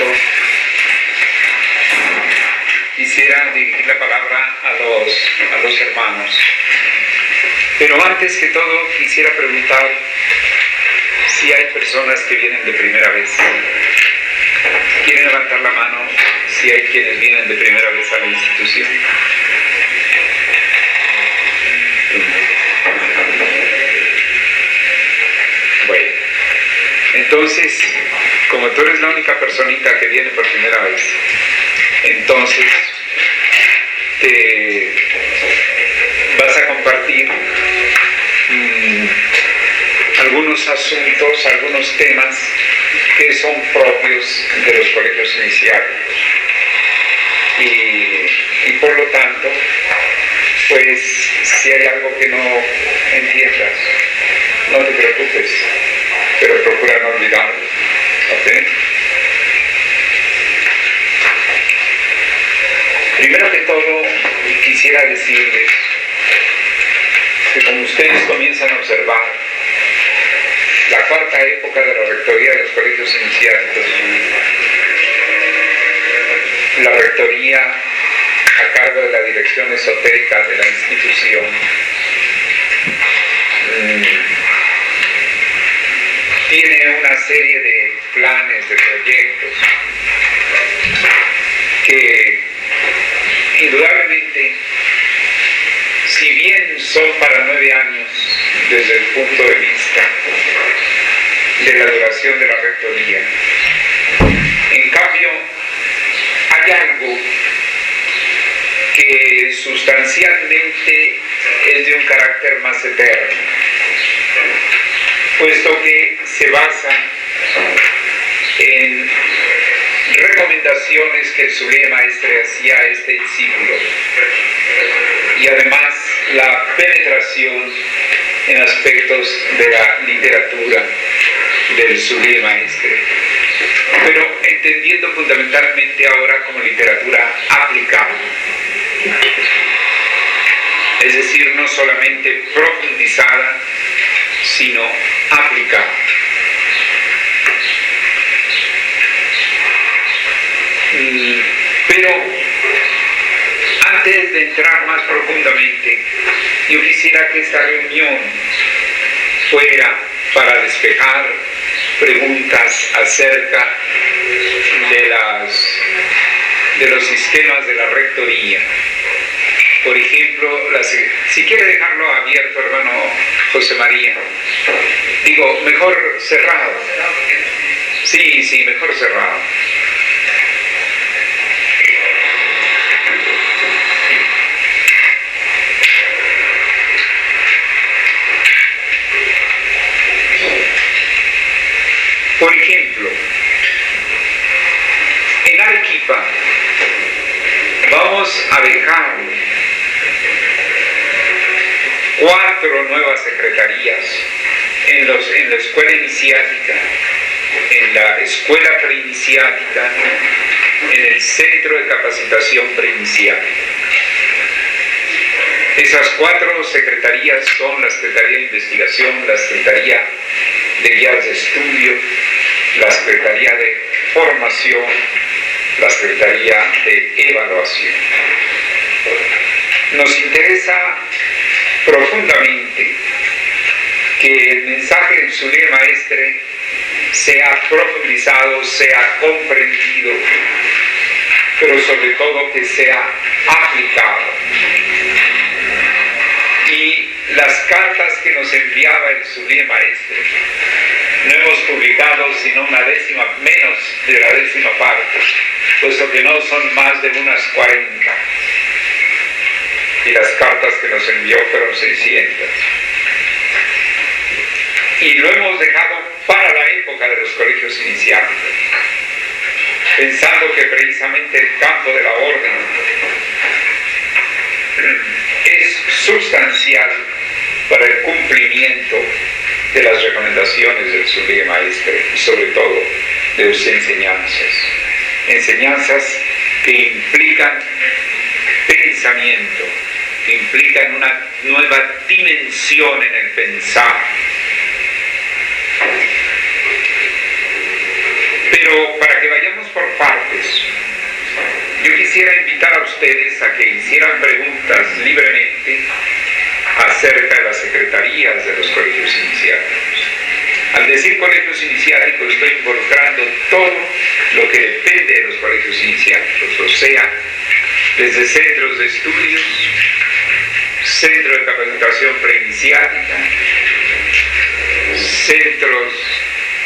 momento quisiera dirigir la palabra a los hermanos. Pero antes que todo quisiera preguntar si hay personas que vienen de primera vez. ¿Quieren levantar la mano si hay quienes vienen de primera vez a la institución? Bueno, entonces, como tú eres la única personita que viene por primera vez, entonces te vas a compartir algunos asuntos, algunos temas que son propios de los colegios iniciáticos. Y por lo tanto, pues si hay algo que no entiendas, no te preocupes, pero procura no olvidarlo, ¿ok? Primero que todo, quisiera decirles que como ustedes comienzan a observar, la cuarta época de la rectoría de los colegios iniciáticos, la rectoría a cargo de la dirección esotérica de la institución, tiene una serie de planes, de proyectos que indudablemente, si bien son para 9 años desde el punto de vista de la duración de la rectoría, en cambio hay algo que sustancialmente es de un carácter más eterno, puesto que se basa en recomendaciones que el Sublime Maestre hacía a este discípulo, y además la penetración en aspectos de la literatura del Sublime Maestre, pero entendiendo fundamentalmente ahora como literatura aplicable, es decir, no solamente profundizada, sino aplicada. Pero antes de entrar más profundamente, yo quisiera que esta reunión fuera para despejar preguntas acerca de los sistemas de la rectoría. Por ejemplo, si quiere dejarlo abierto, hermano José María, digo, mejor cerrado. Sí, mejor cerrado. Por ejemplo, en Arequipa vamos a dejar 4 nuevas secretarías en la escuela iniciática, en la escuela preiniciática, en el centro de capacitación preiniciática. Esas 4 secretarías son la Secretaría de Investigación, la Secretaría de Guías de Estudio, la Secretaría de Formación, la Secretaría de Evaluación. Nos interesa profundamente que el mensaje del Sublime Maestre sea profundizado, sea comprendido, pero sobre todo que sea aplicado. Y las cartas que nos enviaba el Sublime Maestre, no hemos publicado sino menos de la 10ª parte, puesto que no son más de unas 40. Y las cartas que nos envió fueron 600. Y lo hemos dejado para la época de los colegios iniciáticos, pensando que precisamente el campo de la orden es sustancial para el cumplimiento de las recomendaciones del Sublime Maestre y sobre todo de sus enseñanzas que implican pensamiento, que implican una nueva dimensión en el pensar. Pero para que vayamos por partes. Yo quisiera invitar a ustedes a que hicieran preguntas libremente acerca de las secretarías de los colegios iniciáticos. Al decir colegios iniciáticos estoy involucrando todo lo que depende de los colegios iniciáticos, o sea, desde centros de estudios, centro de capacitación preiniciática, centros,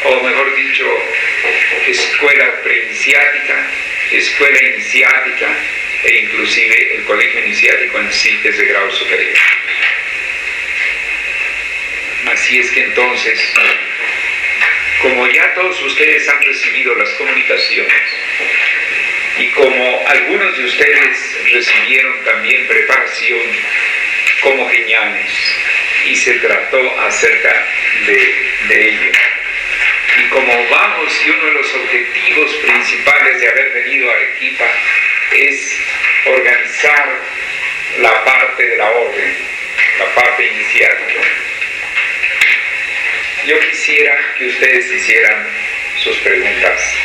o mejor dicho, escuela preiniciática, escuela iniciática e inclusive el colegio iniciático en sí desde grado superior. Así es que entonces, como ya todos ustedes han recibido las comunicaciones y como algunos de ustedes recibieron también preparación como geniales y se trató acerca de ello, y como vamos, y uno de los objetivos principales de haber venido a Arequipa es organizar la parte de la orden, la parte iniciática. Yo quisiera que ustedes hicieran sus preguntas.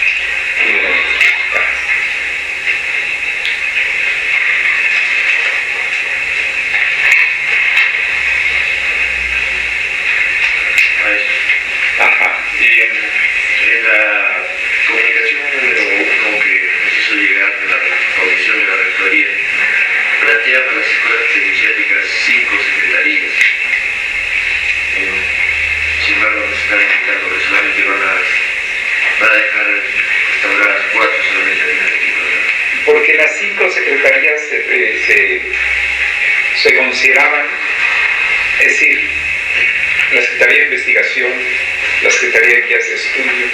Ajá. En la comunicación número 1 que nos hizo llegar de la comisión de la rectoría, plantea para las escuelas iniciáticas 5 secretarías. Sin embargo, nos están indicando que solamente van a dejar restauradas 4 solamente aquí en Arequipa. Porque las 5 secretarías se consideraban, es decir, la Secretaría de Investigación, la Secretaría de Guías de Estudio,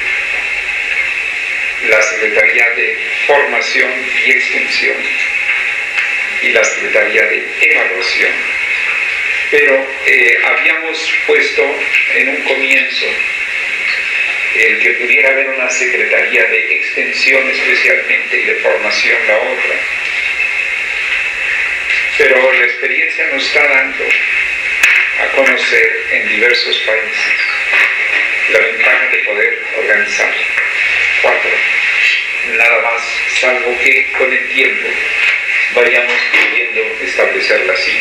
la Secretaría de Formación y Extensión y la Secretaría de Evaluación. Pero habíamos puesto en un comienzo el que pudiera haber una Secretaría de Extensión especialmente y de Formación la otra. Pero la experiencia nos está dando a conocer en diversos países la ventaja de poder organizar 4, nada más, salvo que con el tiempo vayamos pudiendo establecer las 5.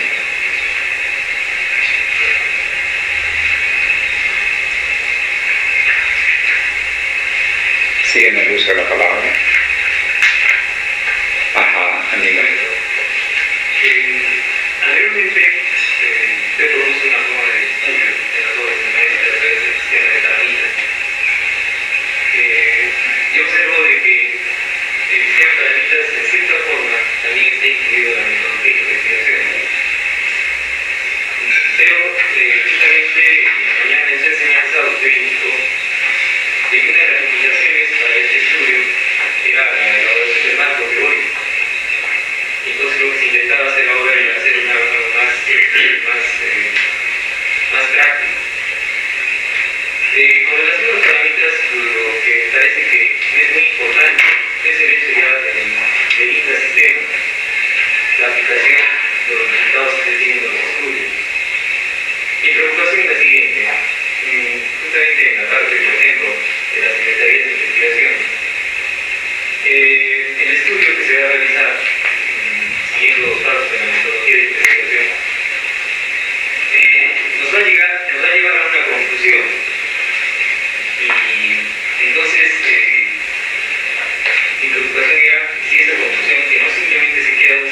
Sí, en el uso de la palabra. Ajá, amiga. Anteriormente se produce una forma de estudio en las obras de maestra a través del sistema de tablillas. Yo observo de que el sistema de tablillas en cierta forma también está incluido en la metodología de investigación. Pero justamente mañana en su enseñanza usted indicó de que una de las limitaciones para este estudio era la elaboración del marco teórico. Entonces lo que se intentaba hacer ahora era hacer algo más práctico. Con relación a los parámetros, lo que me parece que es muy importante es el hecho ya del intrasistema, la aplicación de los resultados que se tienen en los estudios. Mi preocupación es la siguiente, justamente en la parte, por ejemplo, de las secretarías de investigación. El estudio que se va a realizar siguiendo los pasos de la metodología de investigación, nos va a llevar a una conclusión. Y entonces, mi preocupación era si esa conclusión, que no simplemente se queda en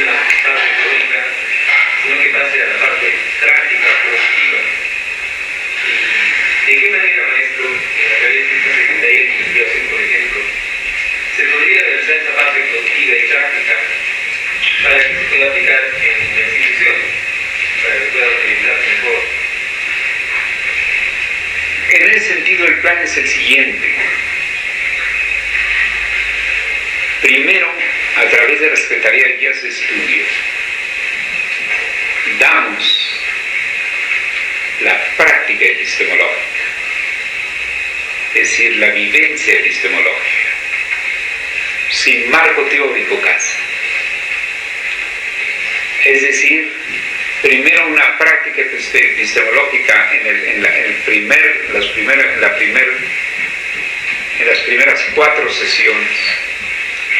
una parte teórica, sino que pase a la parte práctica, productiva. ¿De qué manera, maestro, a través de esta Secretaría de Investigación, por ejemplo, se podría realizar esa parte productiva y práctica para que se pueda aplicar en la institución, para que pueda utilizarse mejor? En ese sentido, el plan es el siguiente. Primero, a través de la Secretaría de Guías de Estudio, damos la práctica epistemológica, es decir, la vivencia epistemológica, sin marco teórico casi. Es decir, primero una práctica epistemológica en las primeras 4 sesiones,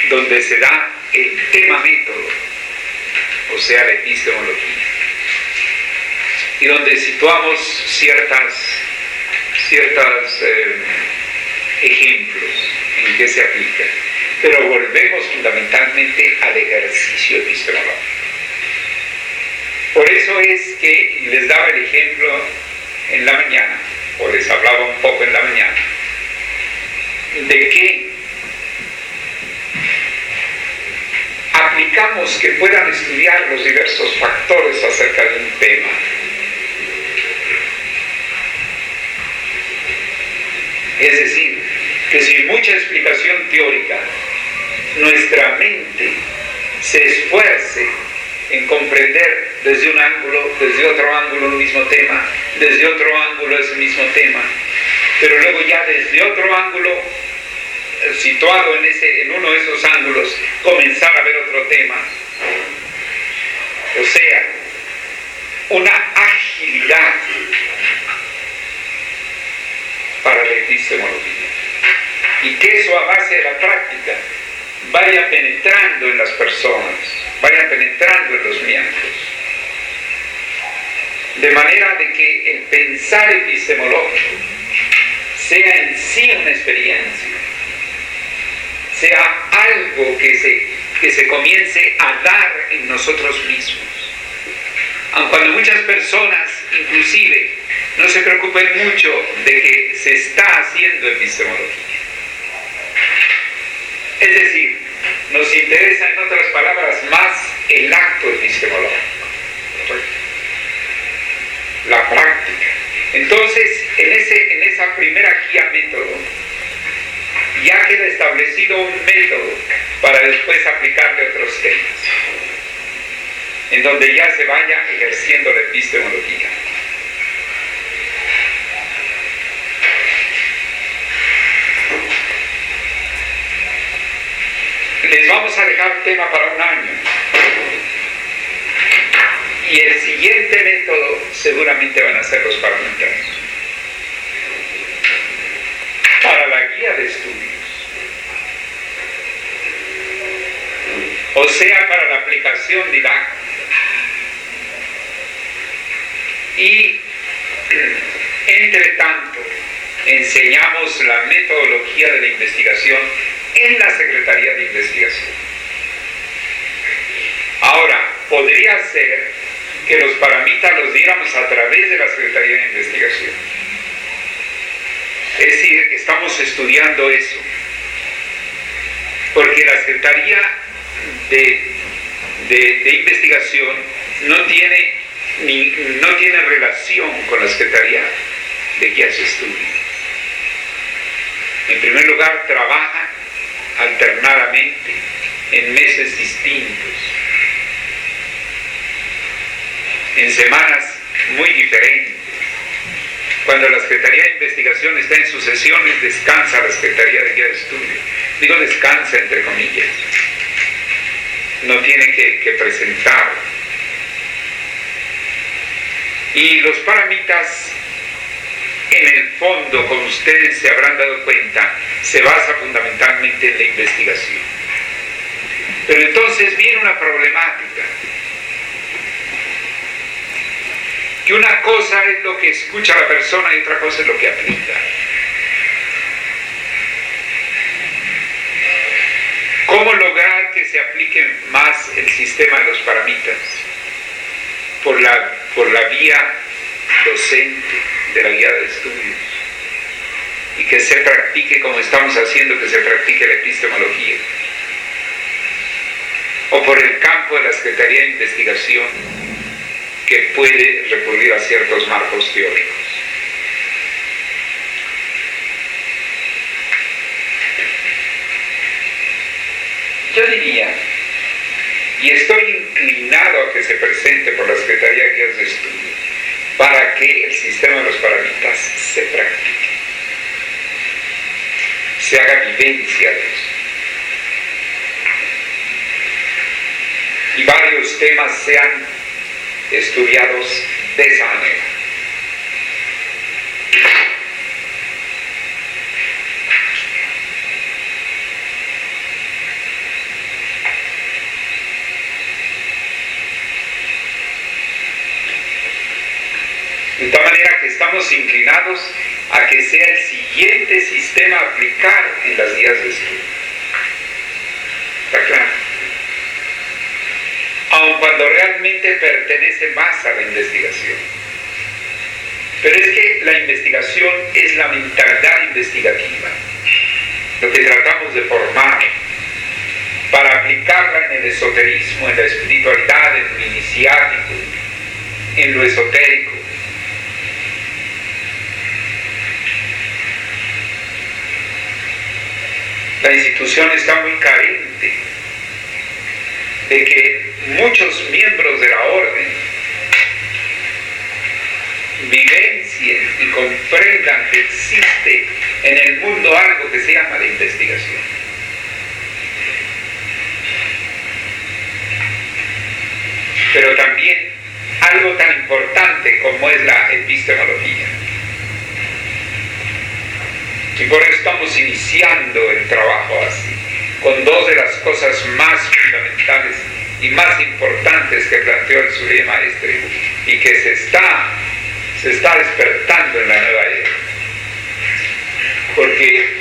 donde se da el tema método, o sea, la epistemología, y donde situamos ciertos ejemplos en que se aplica, pero volvemos fundamentalmente al ejercicio epistemológico. Por eso es que les daba el ejemplo en la mañana, o les hablaba un poco en la mañana, de que aplicamos que puedan estudiar los diversos factores acerca de un tema. Es decir, que sin mucha explicación teórica, nuestra mente se esfuerce en comprender desde un ángulo, desde otro ángulo un mismo tema, desde otro ángulo ese mismo tema, pero luego ya desde otro ángulo, situado en uno de esos ángulos, comenzar a ver otro tema. O sea, una agilidad para la epistemología. Y que eso, a base de la práctica, vaya penetrando en las personas, vaya penetrando en los miembros. De manera de que el pensar epistemológico sea en sí una experiencia, sea algo que se comience a dar en nosotros mismos. Aun cuando muchas personas, inclusive, no se preocupen mucho de que se está haciendo epistemología. Es decir, nos interesa, en otras palabras, más el acto epistemológico, la práctica. Entonces, en esa primera guía método, ya queda establecido un método para después aplicarle otros temas, en donde ya se vaya ejerciendo la epistemología. Les vamos a dejar tema para un año. Y el siguiente método seguramente van a ser los parlamentarios. Para la guía de estudios. O sea, para la aplicación didáctica. Y, entre tanto, enseñamos la metodología de la investigación en la Secretaría de Investigación. Ahora, podría ser que los paramitas los diéramos a través de la Secretaría de Investigación. Es decir, estamos estudiando eso, porque la Secretaría de Investigación no tiene relación con la Secretaría de Guías de Estudio. En primer lugar, trabaja alternadamente en meses distintos, en semanas muy diferentes. Cuando la Secretaría de Investigación está en sus sesiones, descansa la Secretaría de Guía de Estudio. Digo descansa entre comillas. No tiene que presentar. Y los paramitas, en el fondo, como ustedes se habrán dado cuenta, se basa fundamentalmente en la investigación. Pero entonces viene una problemática. Que una cosa es lo que escucha la persona y otra cosa es lo que aplica. ¿Cómo lograr que se aplique más el sistema de los paramitas? Por la vía docente de la guía de estudios. Y que se practique, como estamos haciendo, que se practique la epistemología. O por el campo de la Secretaría de Investigación, que puede recurrir a ciertos marcos teóricos. Yo diría, y estoy inclinado a que se presente por la Secretaría de Guías de Estudio, para que el sistema de los paramitas se practique, se haga vivencia de eso. Y varios temas sean estudiados de esa manera. manera que estamos inclinados a que sea el siguiente sistema a aplicar en las guías de estudio. ¿Está claro? Aun cuando realmente pertenece más a la investigación. Pero es que la investigación es la mentalidad investigativa, lo que tratamos de formar para aplicarla en el esoterismo, en la espiritualidad, en lo iniciático, en lo esotérico. La institución está muy carente de que muchos miembros de la orden vivencien y comprendan que existe en el mundo algo que se llama la investigación. Pero también algo tan importante como es la epistemología. Y por eso estamos iniciando el trabajo así, con dos de las cosas más fundamentales y más importantes que planteó el Sublime Maestre y que se está despertando en la nueva era. Porque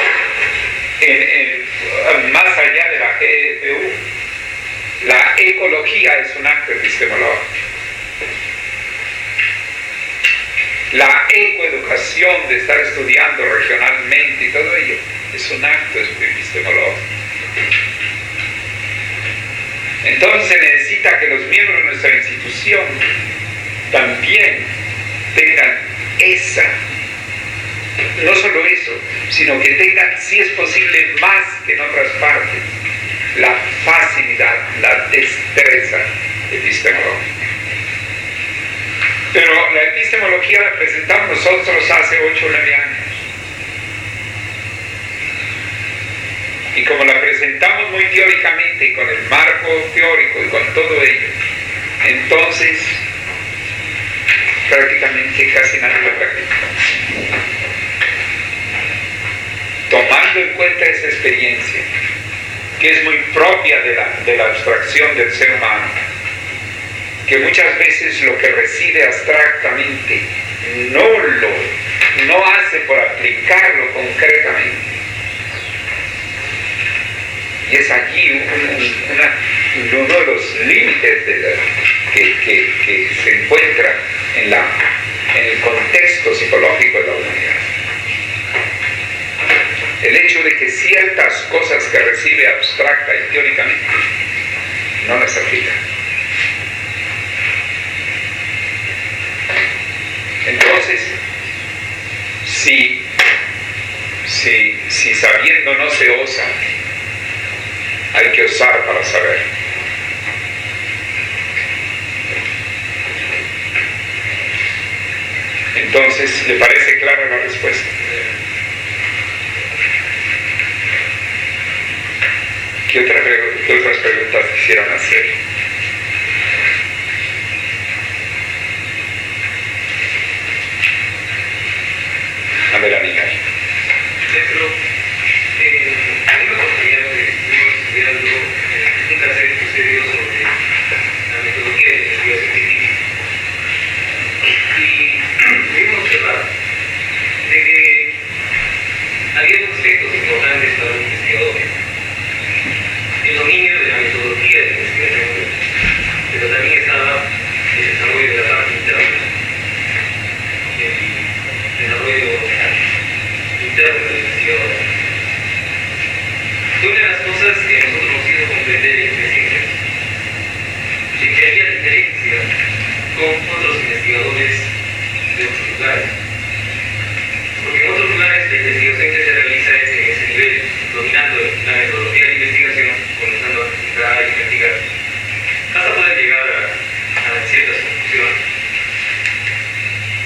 más allá de la GFU, la ecología es un acto epistemológico. La ecoeducación de estar estudiando regionalmente y todo ello es un acto epistemológico. Entonces se necesita que los miembros de nuestra institución también tengan no solo eso, sino que tengan, si es posible, más que en otras partes, la facilidad, la destreza epistemológica. Pero la epistemología la presentamos nosotros hace 8 o 9 años. Y como la presentamos muy teóricamente y con el marco teórico y con todo ello, entonces prácticamente casi nadie la practica. Tomando en cuenta esa experiencia, que es muy propia de la abstracción del ser humano, que muchas veces lo que recibe abstractamente no hace por aplicarlo concretamente. Y es allí uno de los límites que se encuentra en el contexto psicológico de la humanidad. El hecho de que ciertas cosas que recibe abstracta y teóricamente no las aplica. Entonces, si sabiendo no se osa, hay que osar para saber. Entonces, ¿le parece clara la respuesta? ¿Qué otras preguntas quisieron hacer? A ver, amiga. Hay una oportunidad que estuvimos estudiando un taller que sucedió sobre la metodología de investigación científica. Y pudimos observar de que había dos aspectos importantes para un investigador: el dominio de la metodología de la investigación, pero también estaba el desarrollo de la parte interna, el desarrollo interno del investigador. Una de las cosas que nosotros hemos ido a comprender en ciencias es que había diferencia con otros investigadores de otros lugares. Porque en otros lugares la investigación que se realiza es en ese nivel, dominando la metodología de la investigación, comenzando a presentar y investigar, hasta poder llegar a ciertas conclusiones.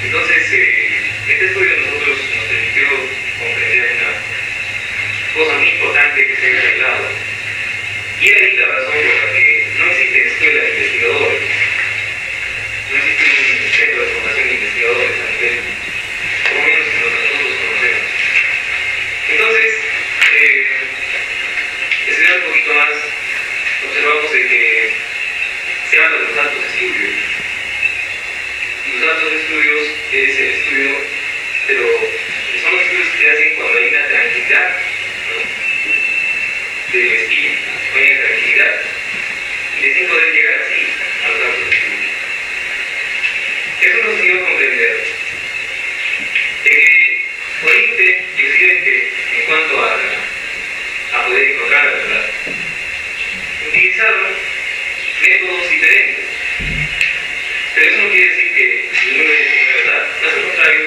Entonces, este estudio a nosotros nos permitió comprender una cosa muy importante que se ha arreglado. Y era ahí la razón por la que no existe escuela de investigadores, no existe un centro de formación de investigadores a nivel, por lo menos que nosotros conocemos. Entonces, estudiando un poquito más, observamos de que se habla de los altos estudios. Y los los datos de estudios es el estudio, pero son los estudios que se hacen cuando hay una tranquilidad, ¿no?, del espíritu, hay una tranquilidad, y sin poder llegar así a los datos de estudio. Eso nos dio a comprender de que Oriente y Occidente, en cuanto a poder encontrar la verdad, utilizaron métodos diferentes. Pero eso no quiere decir que ninguno de ellos tenga verdad. Más al contrario,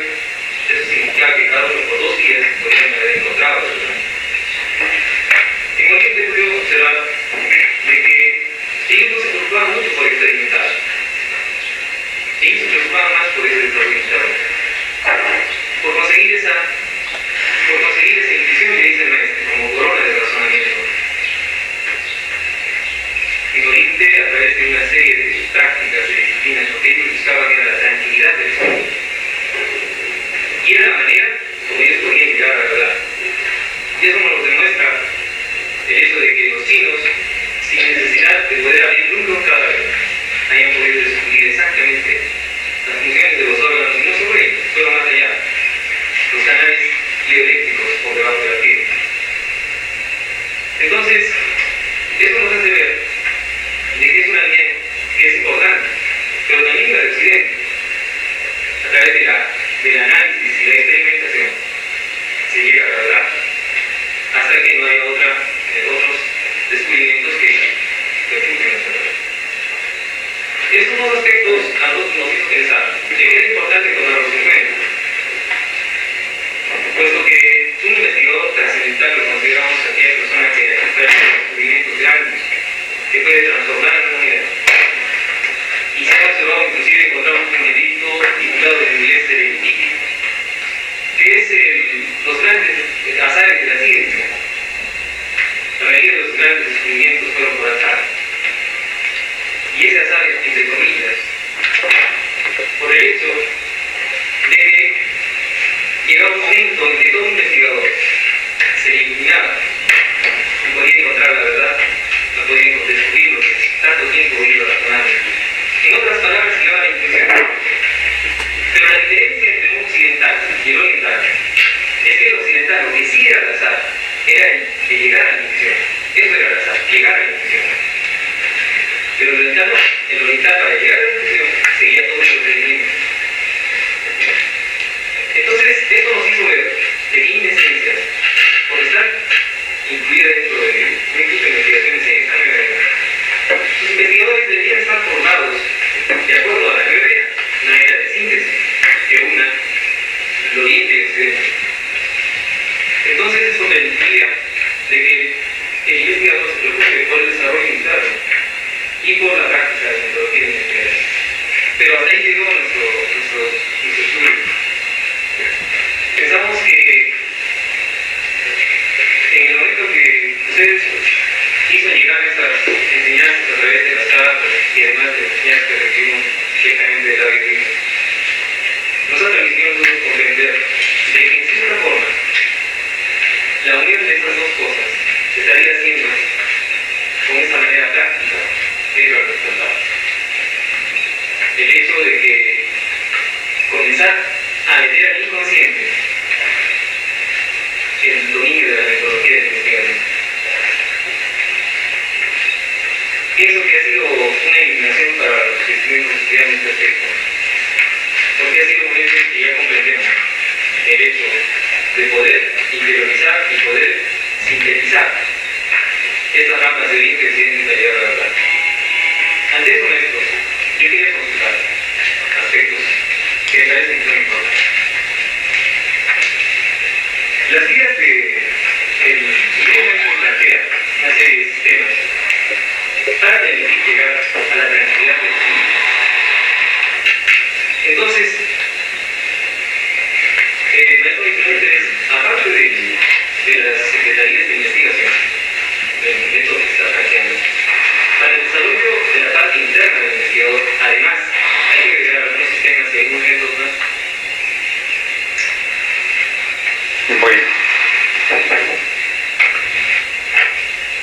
eso significa que cada uno por dos días podrían haber encontrado la verdad. En Oriente pudimos observar de que ellos no se preocupaban mucho por experimentar. Ellos se preocupaban más por ese desarrollo interno, por conseguir esa intuición que dice el maestro, como corona de razonamiento. En Oriente, a través de una serie de prácticas, de disciplinas, lo que ellos buscaban era la tranquilidad del espíritu. Y era la manera como ellos podían llegar a la verdad. Y eso nos lo demuestra el hecho de que los chinos, sin necesidad de poder abrir nunca un cadáver, hayan podido descubrir exactamente las funciones de los órganos, y no solo ellos, pero más allá, los canales bioeléctricos por debajo de la piel. Entonces, eso nos hace ver de que es una línea que es importante, pero también la de Occidente, a través del análisis y la experimentación, se llega a la verdad, hasta que no haya otros descubrimientos que refuten esa verdad. Estos dos aspectos a nosotros nos hizo pensar de que era importante tomarlos en cuenta, puesto que un investigador trascendental lo consideramos aquella persona que realiza descubrimientos grandes, que puede transformar la humanidad. Y se ha observado, inclusive encontramos un librito titulado en inglés Serendipity, que es los grandes azares de la ciencia. La mayoría de los grandes descubrimientos fueron por azar. Y ese azar, entre comillas, por el hecho de que llegaba un momento en que todo investigador se iluminaba y podía encontrar la verdad, no podía descubrir lo que tanto tiempo iba razonando. En otras palabras, llegaba la intuición. Pero la diferencia entre un occidental y el oriental es que el occidental, lo que sí era el azar, era el de llegar a la intuición. Eso era el azar, llegar a la intuición. Pero el oriental no. El oriental, para llegar a la intuición, seguía todos los procedimientos. Entonces, esto nos hizo ver de que Indesciencias, por estar incluida dentro de un grupo de investigaciones en esta nueva era, sus investigadores deberían estar formados de acuerdo a la nueva era, una era de síntesis, que una el Oriente y el Occidente. Entonces, esto permitiría de que el investigador se preocupe por el desarrollo interno y por la práctica de la metodología de investigación. Pero hasta ahí llegó nuestro estudio. Pensamos que en el momento que ustedes hizo llegar estas enseñanzas a través de las cartas y además de las enseñanzas que recibimos directamente de la Biblia, nos ha permitido comprender de que en cierta forma la unión de estas dos cosas se estaría haciendo con esta manera práctica, pero al resultado. El hecho de que comenzar a meter al inconsciente el dominio de la metodología de investigación. Pienso que ha sido una iluminación para los que estuvimos estudiando este aspecto, porque ha sido un momento en que ya comprendemos el hecho de poder interiorizar y poder sintetizar estas rampas de Oriente y Occidente para llegar a la verdad. Ante eso, maestros, yo quería consultar aspectos que me parecen muy importantes. Las guías del Supremo Maestro plantea una serie de sistemas para permitir llegar a la tranquilidad del espíritu. Entonces, maestro, mi pregunta es, aparte de las secretarías de investigación, del método que se está planteando, para el desarrollo de la parte interna del investigador, además, hay que agregar algunos sistemas y algunos métodos más. Bueno,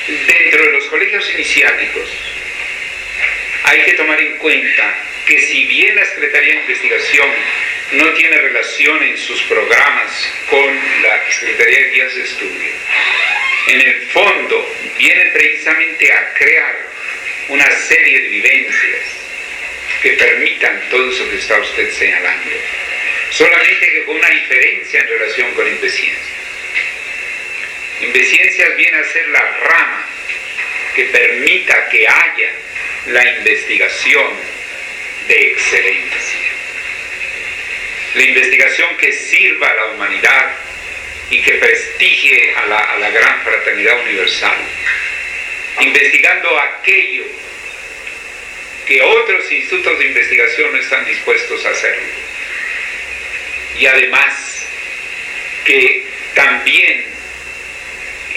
dentro de los colegios iniciáticos hay que tomar en cuenta que si bien la Secretaría de Investigación no tiene relación en sus programas con la Secretaría de Guías de Estudio, en el fondo viene precisamente a crear una serie de vivencias que permitan todo eso que está usted señalando, solamente que con una diferencia en relación con Inveciencias. Inveciencias viene a ser la rama que permita que haya la investigación de excelencia, la investigación que sirva a la humanidad y que prestigie a la gran fraternidad universal, investigando aquello que otros institutos de investigación no están dispuestos a hacerlo. Y además que también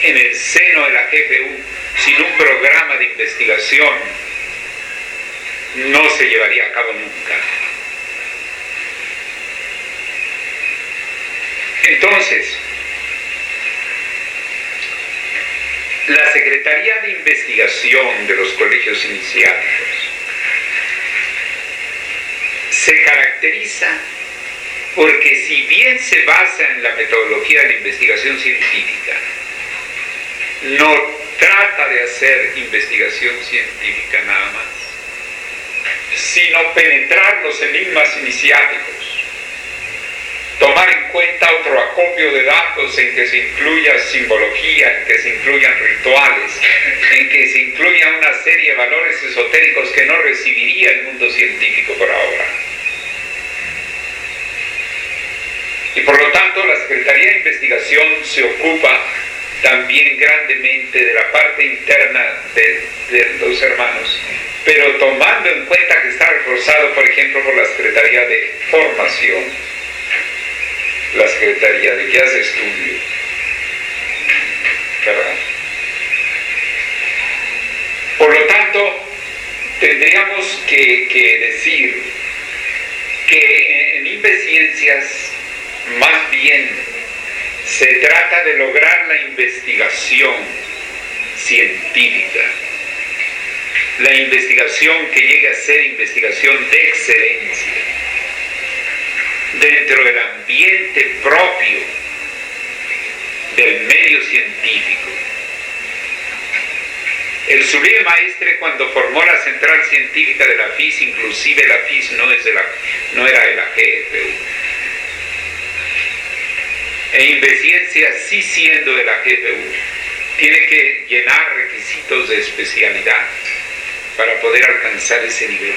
en el seno de la GPU, sin un programa de investigación, no se llevaría a cabo nunca. Entonces, la Secretaría de Investigación de los colegios iniciáticos se caracteriza porque, si bien se basa en la metodología de la investigación científica, no trata de hacer investigación científica nada más, sino penetrar los enigmas iniciáticos, tomar en cuenta otro acopio de datos en que se incluya simbología, en que se incluyan rituales, en que se incluya una serie de valores esotéricos que no recibiría el mundo científico por ahora. Y por lo tanto, la Secretaría de Investigación se ocupa también grandemente de la parte interna de los hermanos, pero tomando en cuenta que está reforzado, por ejemplo, por la Secretaría de Formación, la Secretaría de Guías de Estudio, ¿verdad? Por lo tanto, tendríamos que decir que en Inveciencias más bien se trata de lograr la investigación científica, la investigación que llegue a ser investigación de excelencia dentro del ambiente propio del medio científico. El sublime maestre, cuando formó la central científica de la FIS, inclusive la FIS no era de la GFU, e Inveciencias, sí siendo de la GFU, tiene que llenar requisitos de especialidad para poder alcanzar ese nivel.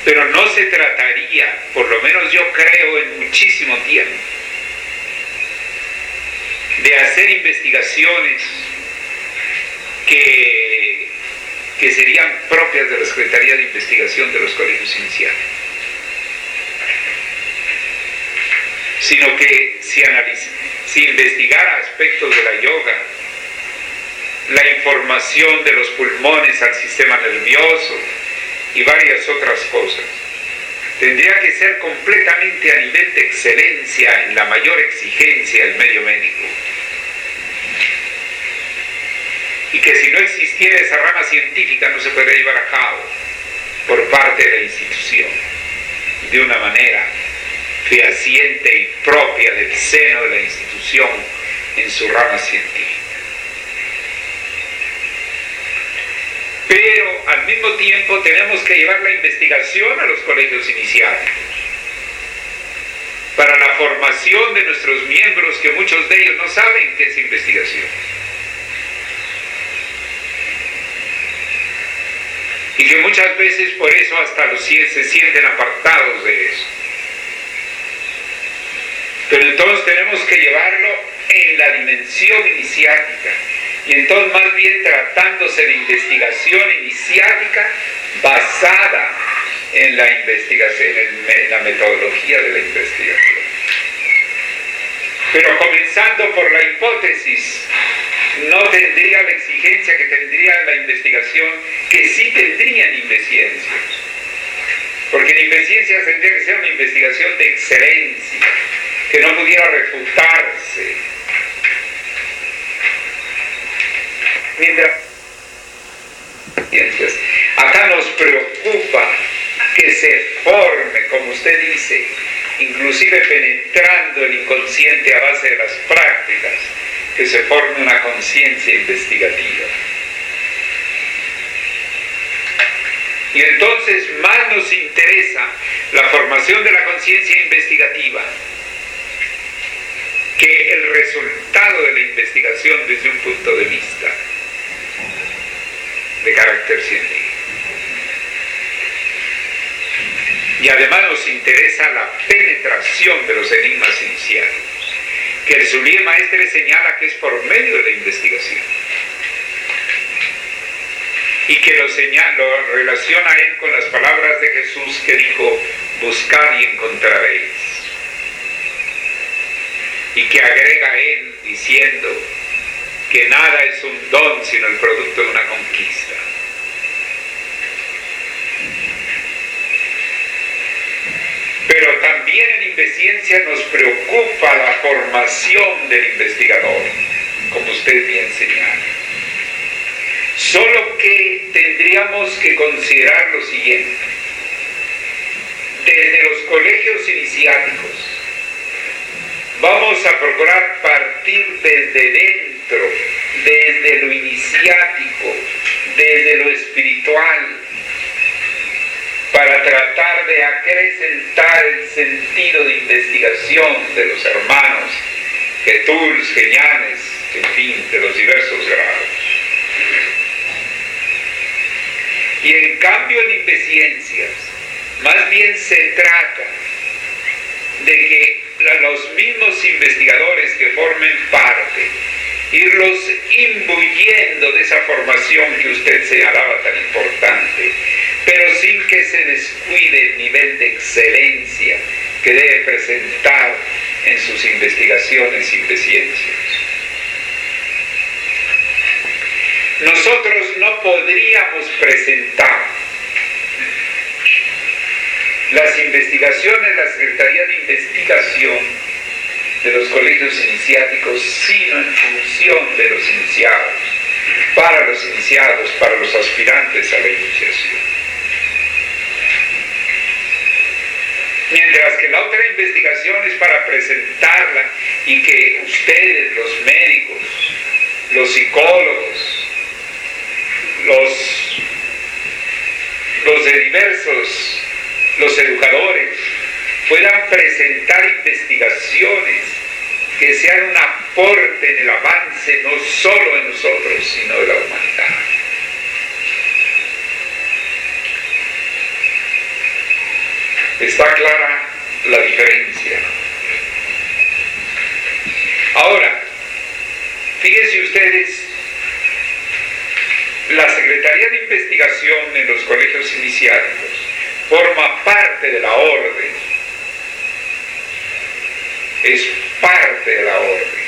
Pero no se trataría, por lo menos yo creo, en muchísimo tiempo, de hacer investigaciones que serían propias de la Secretaría de Investigación de los colegios iniciales, sino que si investigara aspectos de la yoga, la información de los pulmones al sistema nervioso y varias otras cosas, tendría que ser completamente a nivel de excelencia en la mayor exigencia del medio médico. Y que si no existiera esa rama científica no se podría llevar a cabo por parte de la institución de una manera fehaciente y propia del seno de la institución en su rama científica. Pero al mismo tiempo tenemos que llevar la investigación a los colegios iniciáticos para la formación de nuestros miembros, que muchos de ellos no saben qué es investigación. Y que muchas veces por eso hasta se sienten apartados de eso. Pero entonces tenemos que llevarlo en la dimensión iniciática, y entonces más bien tratándose de investigación iniciática basada en la investigación, en la metodología de la investigación. Pero comenzando por la hipótesis, no tendría la exigencia que tendría la investigación, que sí tendría en Inveciencias. Porque en Inveciencias tendría que ser una investigación de excelencia, que no pudiera refutarse. Mientras acá nos preocupa que se forme, como usted dice, inclusive penetrando el inconsciente a base de las prácticas, que se forme una conciencia investigativa. Y entonces más nos interesa la formación de la conciencia investigativa que el resultado de la investigación desde un punto de vista de carácter científico. Y además nos interesa la penetración de los enigmas iniciáticos, que el Sublime Maestre señala que es por medio de la investigación. Y que lo relaciona él con las palabras de Jesús que dijo, buscad y encontraréis. Y que agrega él diciendo que nada es un don sino el producto de una conquista. Pero también en Invesciencia nos preocupa la formación del investigador, como usted bien señala. Solo que tendríamos que considerar lo siguiente. Desde los colegios iniciáticos vamos a procurar partir desde dentro, desde lo iniciático, desde lo espiritual, para tratar de acrecentar el sentido de investigación de los hermanos, Getuls, Genianes, en fin, de los diversos grados. Y en cambio en Invesciencias, más bien se trata de que los mismos investigadores que formen parte, irlos imbuyendo de esa formación que usted señalaba tan importante, pero sin que se descuide el nivel de excelencia que debe presentar en sus investigaciones y Invesciencias. Nosotros no podríamos presentar las investigaciones de la Secretaría de Investigación de los colegios iniciáticos, sino en función de los iniciados, para los aspirantes a la iniciación. Mientras que la otra investigación es para presentarla y que ustedes, los médicos, los psicólogos, los educadores puedan presentar investigaciones que sean un aporte en el avance no solo de nosotros, sino de la humanidad. Está clara la diferencia. Ahora, fíjense ustedes, la Secretaría de Investigación en los colegios iniciáticos forma parte de la orden, es parte de la orden.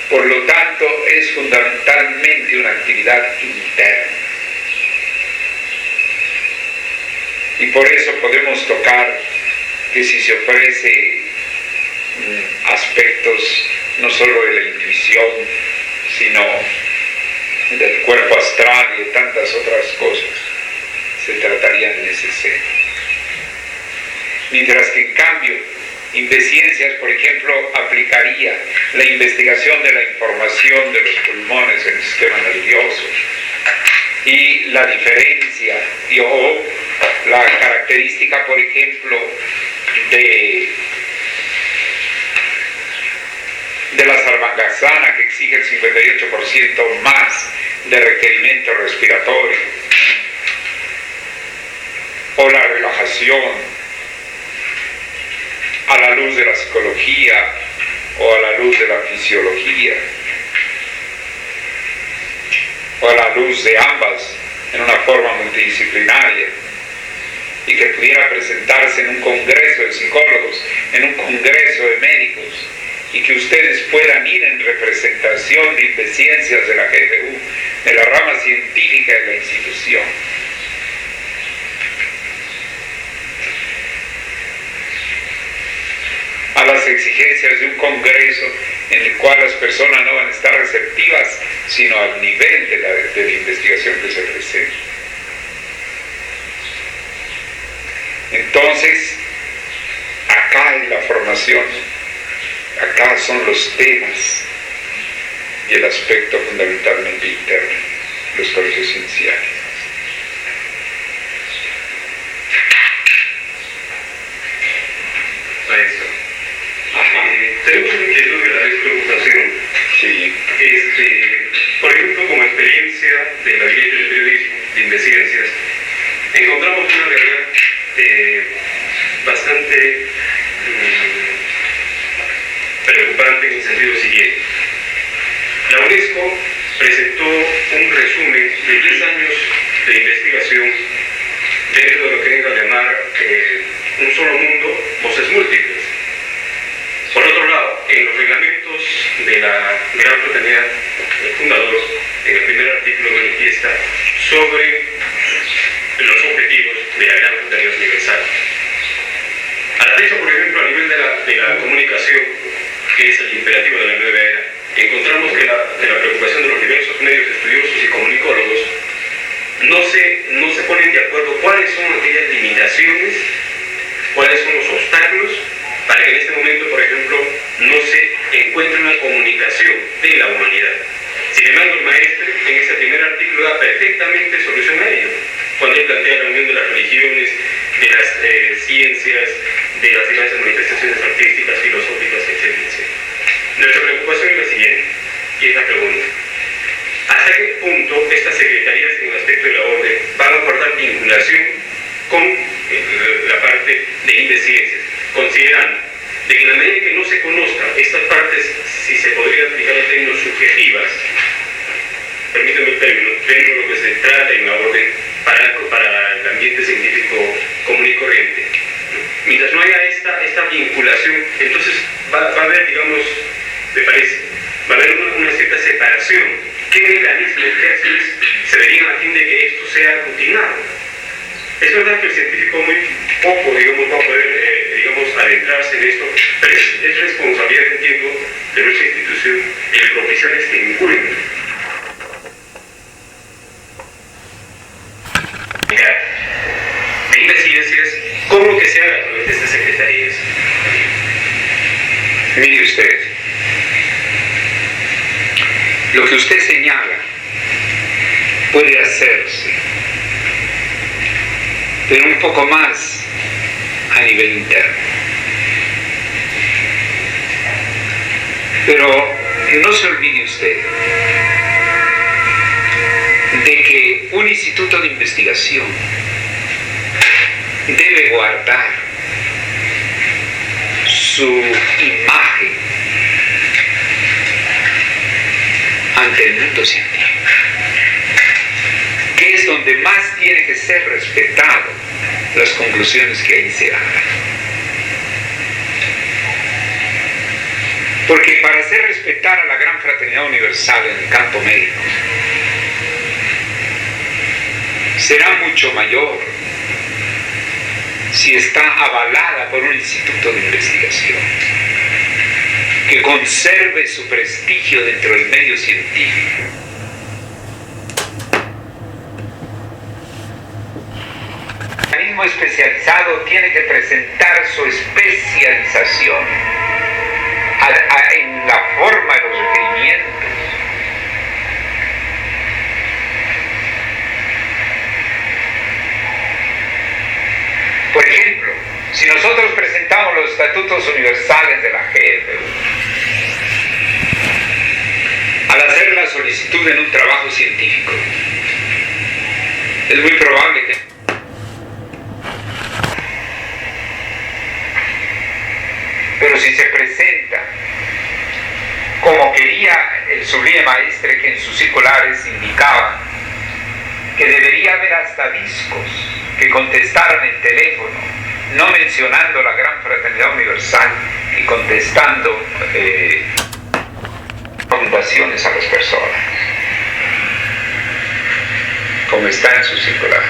Por lo tanto, es fundamentalmente una actividad interna. Y por eso podemos tocar que si se ofrece aspectos no solo de la intuición, sino del cuerpo astral y de tantas otras cosas, se tratarían en ese seno. Mientras que en cambio, Invesciencias, por ejemplo, aplicaría la investigación de la información de los pulmones en el sistema nervioso y la diferencia o la característica, por ejemplo, de la sarvangasana, que exige el 58% más de requerimiento respiratorio, o la relajación a la luz de la psicología o a la luz de la fisiología o a la luz de ambas en una forma multidisciplinaria, y que pudiera presentarse en un congreso de psicólogos, en un congreso de médicos, y que ustedes puedan ir en representación de Invesciencias de la GFU, de la rama científica de la institución. A las exigencias de un congreso en el cual las personas no van a estar receptivas, sino al nivel de la investigación que se presenta. Entonces, acá es la formación, acá son los temas y el aspecto fundamentalmente interno, los colegios iniciales. Maestro, tenemos una inquietud de la despreocupación. Sí. Por ejemplo, como experiencia de la vida del periodismo, de Indeciencias, encontramos una realidad bastante preocupante en el sentido siguiente. La UNESCO presentó un resumen de 10 años de investigación dentro de lo que venga a llamar un solo mundo, voces múltiples. Por otro lado, en los reglamentos de la Gran Fraternidad, el fundador, en el primer artículo manifiesta sobre los objetivos de la Gran Fraternidad Universal. A la fecha, por ejemplo, a nivel de la comunicación, que es el imperativo de la nueva era, encontramos que la preocupación de los diversos medios estudiosos y comunicólogos no se ponen de acuerdo cuáles son aquellas limitaciones, cuáles son los obstáculos para que en este momento, por ejemplo, no se encuentre una comunicación de la humanidad. Sin embargo, el maestro en ese primer artículo da perfectamente solución a ello, cuando él plantea la unión de las religiones, de las ciencias, de las diversas manifestaciones artísticas, filosóficas, etc., etc. Nuestra preocupación es la siguiente, y es la pregunta: ¿hasta qué punto estas secretarías en el aspecto de la orden van a guardar vinculación con la parte de Indeciencias, considerando de que en la medida en que no se conozcan estas partes, si se podría aplicar el término subjetivas, permíteme el término, dentro de lo que se trata en la orden para el ambiente científico común y corriente, mientras no haya esta vinculación, entonces va a haber, digamos, me parece, va a haber una cierta separación. ¿Qué mecanismos, qué acciones se verían a fin de que esto sea rutinado? Es verdad que el científico muy poco, digamos, va a poder, adentrarse en esto, pero es responsabilidad, entiendo, de nuestra institución el propiciar este encuentro. De Indeciencias, ¿cómo que se haga a través de estas secretarías? Mire usted, lo que usted señala puede hacerse, pero un poco más a nivel interno. Pero no se olvide usted de que un instituto de investigación debe guardar su imagen ante el mundo científico, que es donde más tiene que ser respetado las conclusiones que ahí se hagan. Porque para hacer respetar a la Gran Fraternidad Universal en el campo médico será mucho mayor si está avalada por un instituto de investigación que conserve su prestigio dentro del medio científico. El organismo especializado tiene que presentar su especialización en la forma de los requerimientos. Por ejemplo, si nosotros presentamos los estatutos universales de la GFU, al hacer la solicitud en un trabajo científico, es muy probable que pero si se presenta como quería el sublime maestre, que en sus circulares indicaba que debería haber hasta discos que contestaran el teléfono, no mencionando la Gran Fraternidad Universal y contestando preguntaciones a las personas, como está en su circular.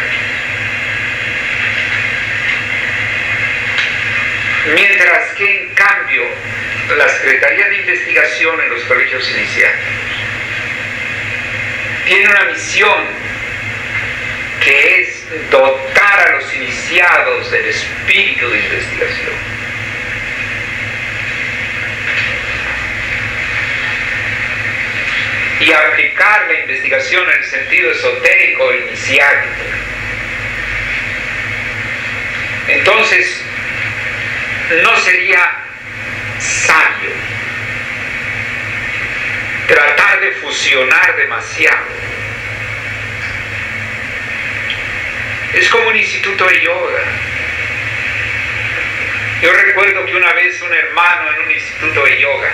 Mientras que, en cambio, la Secretaría de Investigación en los colegios iniciales tiene una misión que es dotar a los iniciados del espíritu de investigación. Y aplicar la investigación en el sentido esotérico iniciático. Entonces, no sería sabio tratar de fusionar demasiado. Es como un instituto de yoga. Yo recuerdo que una vez un hermano en un instituto de yoga,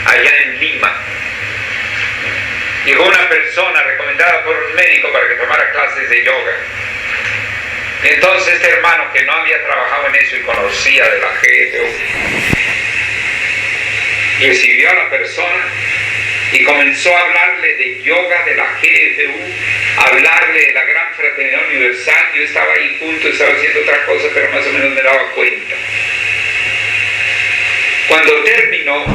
allá en Lima, llegó una persona recomendada por un médico para que tomara clases de yoga. Y entonces este hermano, que no había trabajado en eso y conocía de la GFU, recibió a la persona y comenzó a hablarle de yoga, de la GFU, hablarle de la Gran Fraternidad Universal. Yo estaba ahí junto, estaba haciendo otra cosa, pero más o menos me daba cuenta. Cuando terminó,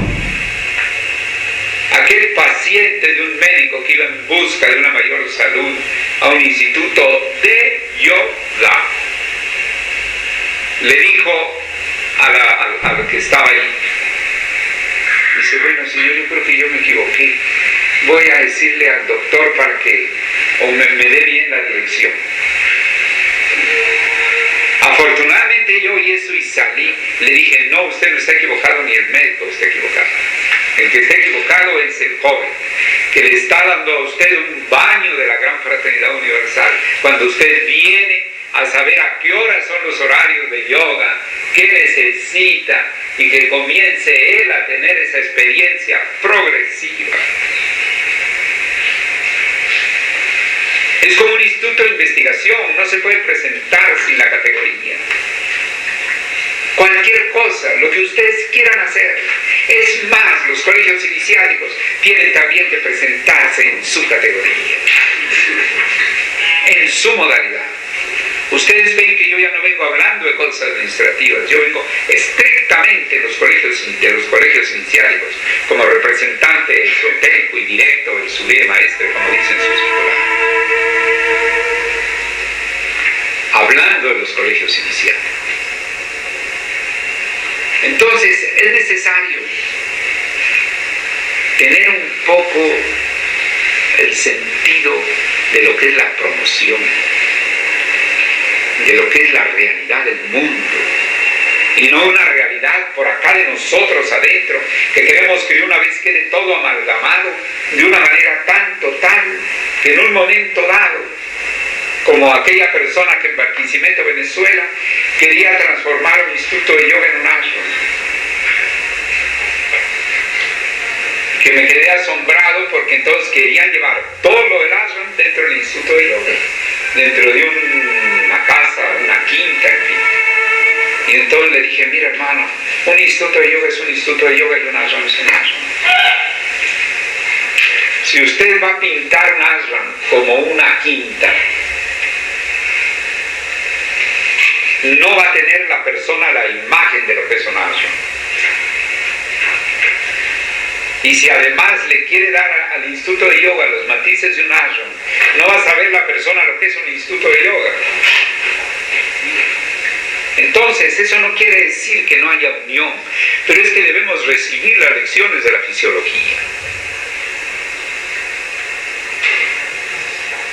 aquel paciente de un médico que iba en busca de una mayor salud a un instituto de yoga, le dijo al que estaba ahí, dice, bueno señor, yo creo que yo me equivoqué, voy a decirle al doctor para que me dé bien la dirección. Afortunadamente yo oí eso y salí. Le dije, no, usted no está equivocado, ni el médico está equivocado. El que está equivocado es el joven, que le está dando a usted un baño de la Gran Fraternidad Universal, cuando usted viene a saber a qué horas son los horarios de yoga, qué necesita, y que comience él a tener esa experiencia progresiva. Es como un instituto de investigación, no se puede presentar sin la categoría. Cualquier cosa, lo que ustedes quieran hacer. Es más, los colegios iniciáticos tienen también que presentarse en su categoría, en su modalidad. Ustedes ven que yo ya no vengo hablando de cosas administrativas, yo vengo estrictamente de los colegios iniciáticos, como representante esotérico y directo del subir maestre, como dicen sus escolares. Hablando de los colegios iniciáticos. Entonces, es necesario tener un poco el sentido de lo que es la promoción, de lo que es la realidad del mundo, y no una realidad por acá de nosotros adentro, que queremos que de una vez quede todo amalgamado de una manera tan total que en un momento dado, como aquella persona que en Barquisimeto, Venezuela, quería transformar un instituto de yoga en un ashram, que me quedé asombrado porque entonces querían llevar todo lo del ashram dentro del instituto de yoga, dentro de una casa, una quinta, en fin. Y entonces le dije, mira hermano, un instituto de yoga es un instituto de yoga y un ashram es un ashram. Si usted va a pintar un ashram como una quinta, no va a tener la persona la imagen de lo que es un ashram. Y si además le quiere dar al instituto de yoga los matices de un ashram, no va a saber la persona lo que es un instituto de yoga. Entonces, eso no quiere decir que no haya unión, pero es que debemos recibir las lecciones de la fisiología.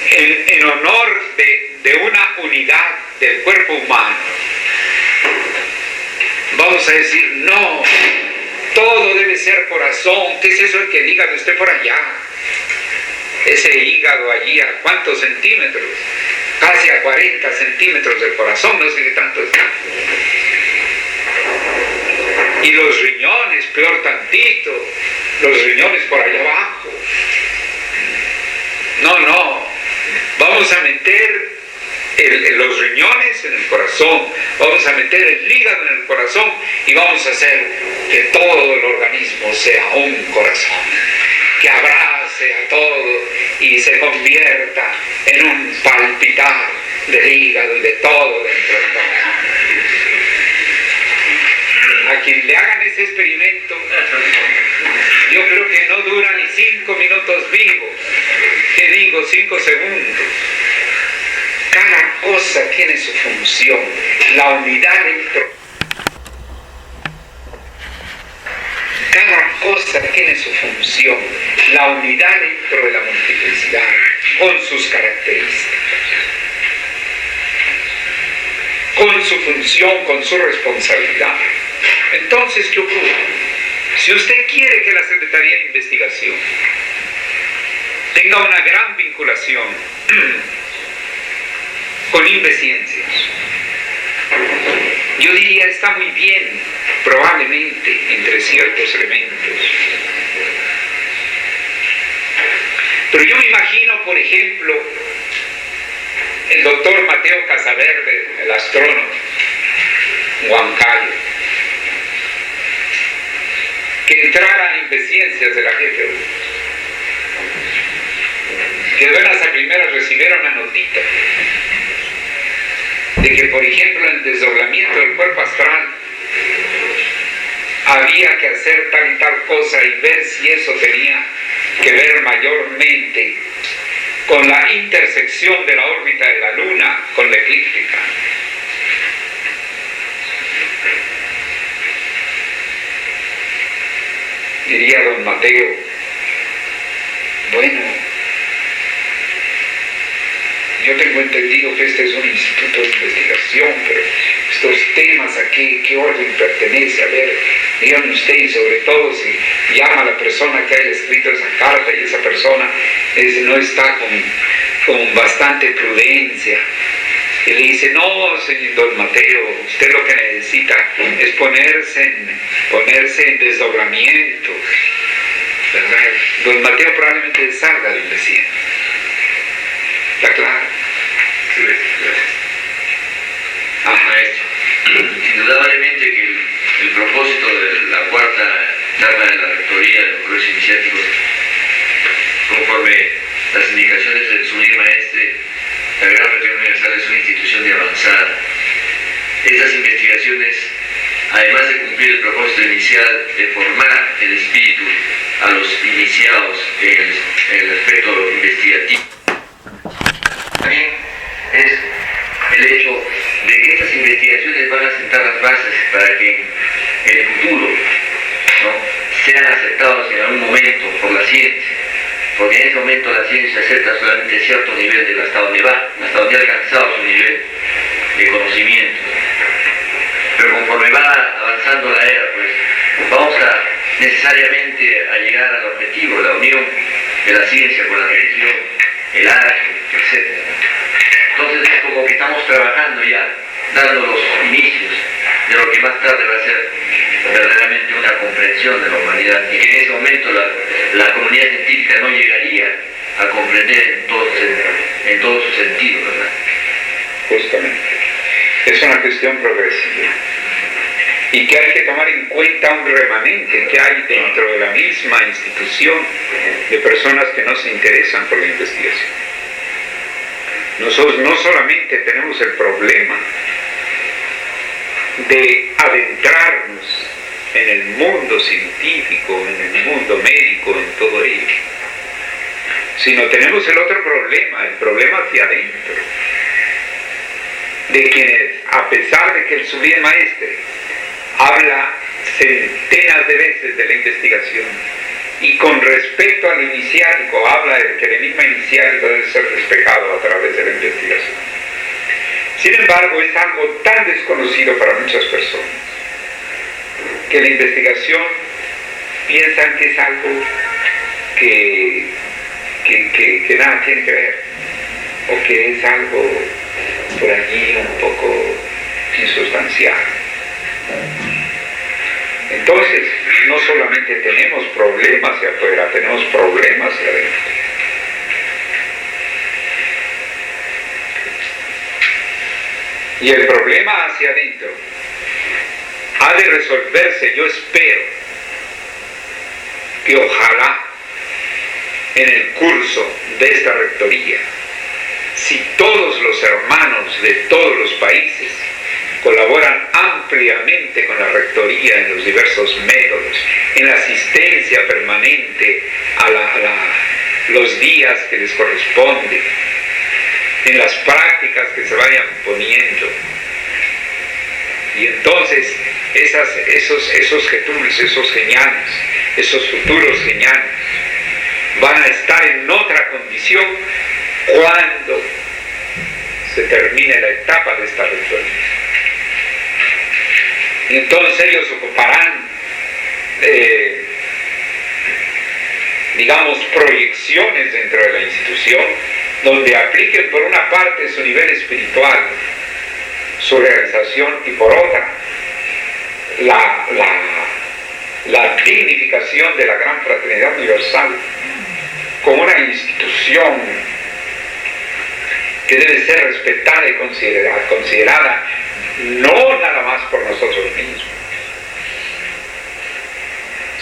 En honor de una unidad del cuerpo humano, vamos a decir, no, todo debe ser corazón. ¿Qué es eso de que el hígado esté por allá? Ese hígado allí, ¿a cuántos centímetros? Casi a 40 centímetros del corazón, no sé qué tanto está. Y los riñones, peor tantito, los riñones por allá abajo. No, vamos a meter los riñones en el corazón, vamos a meter el hígado en el corazón y vamos a hacer que todo el organismo sea un corazón, que abrace a todo y se convierta en un palpitar del hígado y de todo dentro del corazón. A quien le hagan ese experimento, yo creo que no dura ni 5 minutos vivo, ¿qué digo? 5 segundos. Cada cosa tiene su función, la unidad dentro. Cada cosa tiene su función, la unidad dentro de la multiplicidad, con sus características, con su función, con su responsabilidad. Entonces, ¿qué ocurre? Si usted quiere que la Secretaría de Investigación tenga una gran vinculación con Inveciencias, yo diría está muy bien, probablemente, entre ciertos elementos. Pero yo me imagino, por ejemplo, el doctor Mateo Casaverde, el astrónomo, Huancayo, que entrara a Inveciencias de la GFU, que de buenas a primeras recibiera una notita de que, por ejemplo, en el desdoblamiento del cuerpo astral había que hacer tal y tal cosa y ver si eso tenía que ver mayormente con la intersección de la órbita de la Luna con la eclíptica. Diría don Mateo, bueno, yo tengo entendido que este es un instituto de investigación, pero estos temas a qué orden pertenece, a ver, díganme usted, y sobre todo si llama a la persona que haya escrito esa carta y esa persona no está con bastante prudencia. Y le dice, no, señor don Mateo, usted lo que necesita es ponerse en desdoblamiento, ¿verdad? Don Mateo probablemente salga de Inveciencias. ¿Está claro? Sí, gracias. Maestro, indudablemente que el propósito de la cuarta etapa de la rectoría de los colegios iniciáticos, conforme las indicaciones del Sublime Maestre, la Gran Fraternidad Universal es una institución de avanzada. Estas investigaciones, además de cumplir el propósito inicial de formar el espíritu a los iniciados en el aspecto investigativo, también es el hecho de que estas investigaciones van a sentar las bases para que en el futuro, ¿no?, sean aceptados en algún momento por la ciencia, porque en ese momento la ciencia acepta solamente cierto nivel hasta donde va, hasta donde ha alcanzado su nivel de conocimiento. Pero conforme va avanzando la era, pues vamos necesariamente a llegar al objetivo, la unión de la ciencia con la religión, el arte, etc. Entonces es como que estamos trabajando ya, dando los inicios de lo que más tarde va a ser verdaderamente una comprensión de la humanidad, y que en ese momento la comunidad científica no llegaría a comprender en todo su sentido, ¿verdad? Justamente. Es una cuestión progresiva. Y que hay que tomar en cuenta un remanente que hay dentro de la misma institución de personas que no se interesan por la investigación. Nosotros no solamente tenemos el problema de adentrarnos en el mundo científico, en el mundo médico, en todo ello, sino tenemos el otro problema, el problema hacia adentro, de quienes, a pesar de que el Sublime Maestre habla centenas de veces de la investigación, y con respecto al iniciático habla de que el enigma iniciático debe ser despejado a través de la investigación. Sin embargo, es algo tan desconocido para muchas personas que la investigación piensan que es algo que nada tiene que ver, o que es algo por allí un poco insustancial. Entonces, no solamente tenemos problemas hacia afuera, tenemos problemas hacia adentro. Y el problema hacia adentro ha de resolverse, yo espero, que ojalá en el curso de esta rectoría, si todos los hermanos de todos los países colaboran ampliamente con la rectoría en los diversos métodos, en la asistencia permanente a los días que les corresponde, en las prácticas que se vayan poniendo. Y entonces esos getules, esos genianos, esos futuros genianos van a estar en otra condición cuando se termine la etapa de esta reforma. Y entonces ellos ocuparán, digamos, proyecciones dentro de la institución, donde apliquen por una parte su nivel espiritual, su realización, y por otra la dignificación de la gran fraternidad universal como una institución que debe ser respetada y considerada no nada más por nosotros mismos,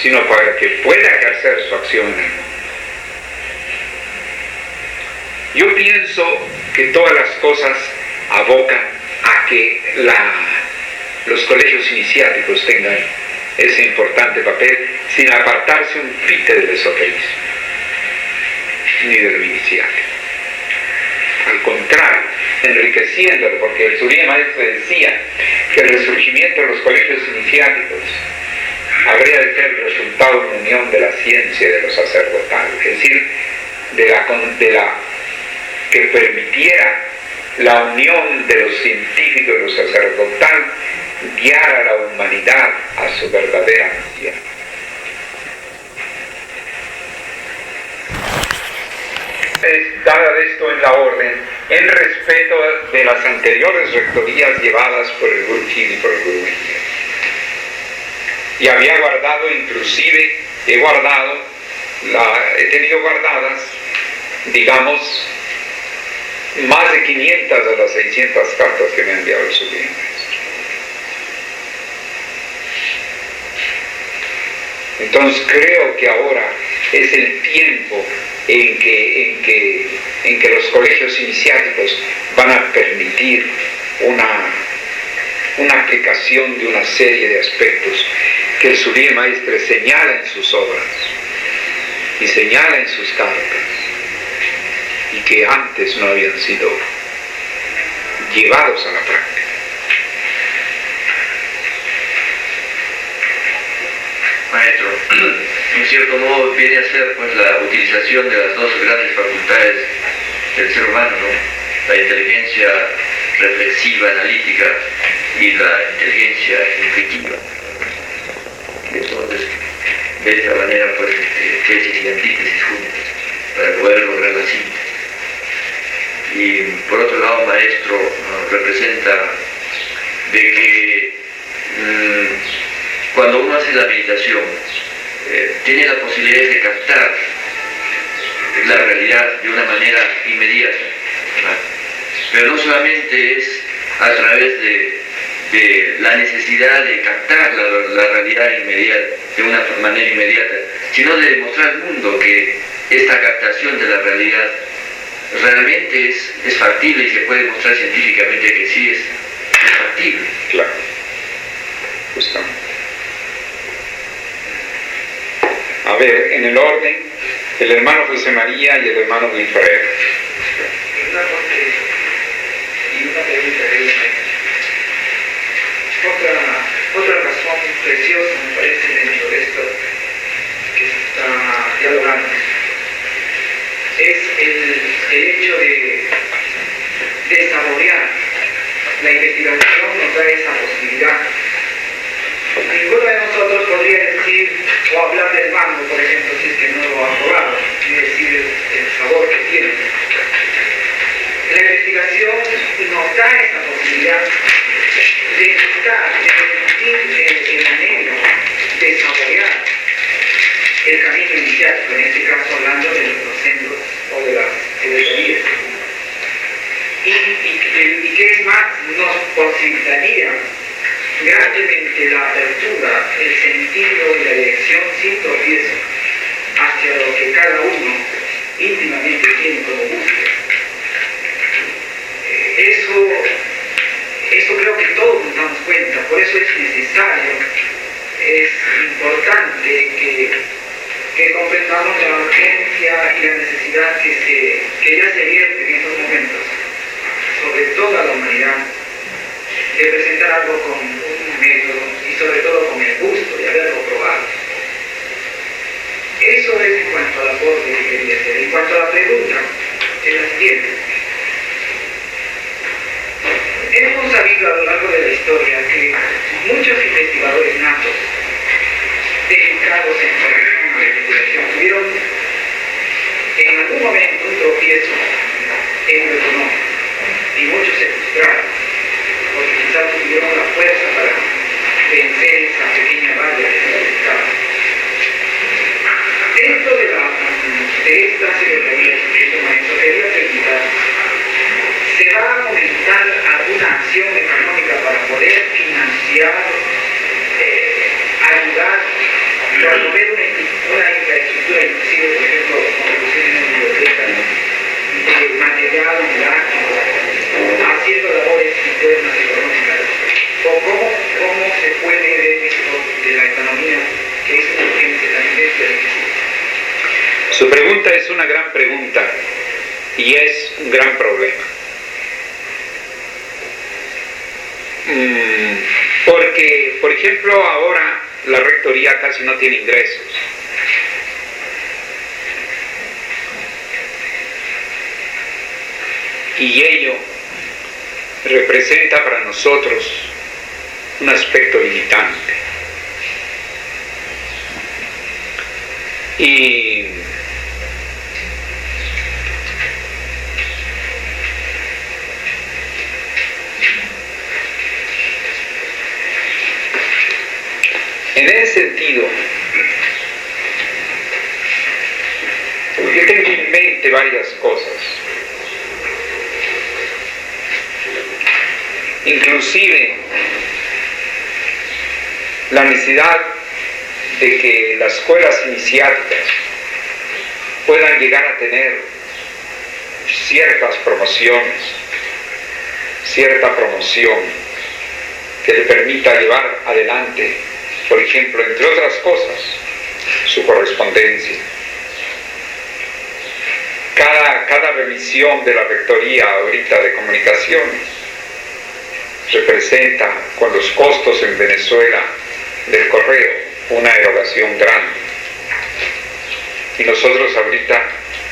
sino para que pueda ejercer su acción en el mundo. Yo pienso que todas las cosas abocan a que los colegios iniciáticos tengan ese importante papel, sin apartarse un pite del esoterismo ni de lo inicial. Al contrario, enriqueciéndolo, porque el Surya Maestro decía que el resurgimiento de los colegios iniciáticos habría de ser el resultado de una unión de la ciencia y de lo sacerdotal, es decir, que permitiera la unión de lo científico y lo sacerdotal, guiar a la humanidad a su verdadera misión. Dada esto en la orden, en respeto de las anteriores rectorías llevadas por el Guru Gil y por el Guru Mejía. Y había guardado, inclusive, he tenido guardadas, digamos, más de 500 de las 600 cartas que me ha enviado el Supremo Maestro. Entonces creo que ahora es el tiempo en que los colegios iniciáticos van a permitir una aplicación de una serie de aspectos que el Surya Maestre señala en sus obras y señala en sus cartas, y que antes no habían sido llevados a la práctica. Maestro, en cierto modo viene a ser pues la utilización de las dos grandes facultades del ser humano, ¿no? La inteligencia reflexiva, analítica, y la inteligencia intuitiva. Entonces, de esta manera pues tesis y antítesis juntas para poder lograr la síntesis. Y por otro lado, maestro, representa de que cuando uno hace la meditación tiene la posibilidad de captar la realidad de una manera inmediata, ¿verdad? Pero no solamente es a través de la necesidad de captar la realidad inmediata, de una manera inmediata, sino de demostrar al mundo que esta captación de la realidad realmente es factible, y se puede demostrar científicamente que sí es factible. Claro, justamente. A ver, en el orden, el hermano José María y el hermano Wilfredo. Una pregunta otra razón preciosa me parece dentro de esto que se está dialogando es el hecho de saborear. La investigación nos da esa posibilidad. Ninguno de nosotros podría decir o hablar del mango, por ejemplo, si es que no lo ha probado, y decir el sabor que tiene. La investigación nos da esa posibilidad de buscar, de sentir el anhelo, de saborear el camino iniciático, en este caso hablando de los centros o de las secretarías. Y que es más, nos posibilitaría grandemente la apertura, el sentido y la dirección sin tropiezo hacia lo que cada uno íntimamente tiene como búsqueda. Eso creo que todos nos damos cuenta, por eso es necesario, es importante que comprendamos la urgencia y la necesidad que ya se vierte en estos momentos toda la humanidad de presentar algo con un método y sobre todo con el gusto de haberlo probado. Eso es en cuanto al aporte que quería hacer. En cuanto a la pregunta, es la siguiente. Hemos sabido a lo largo de la historia que muchos investigadores natos dedicados en relación a la investigación tuvieron en algún momento un tropiezo en lo económico y muchos se frustraron porque quizás tuvieron la fuerza para vencer esa pequeña valla que se acercaba. Dentro de esta secretaría de momento quería preguntar, ¿se va a fomentar alguna acción económica para poder financiar, ayudar, promover una infraestructura, inclusive, por ejemplo, construcciones de bibliotecas, material didáctico, haciendo labores internas económicas? ¿O cómo se puede ver esto de la economía, que es una urgencia también difícil? Su pregunta es una gran pregunta y es un gran problema. Porque, por ejemplo, ahora la rectoría casi no tiene ingresos. Y ello representa para nosotros un aspecto limitante. Y en ese sentido, yo tengo en mente varias cosas. Inclusive la necesidad de que las escuelas iniciáticas puedan llegar a tener ciertas promociones, cierta promoción que le permita llevar adelante, por ejemplo, entre otras cosas, su correspondencia. Cada revisión de la rectoría ahorita de comunicaciones representa, con los costos en Venezuela del correo, una erogación grande. Y nosotros ahorita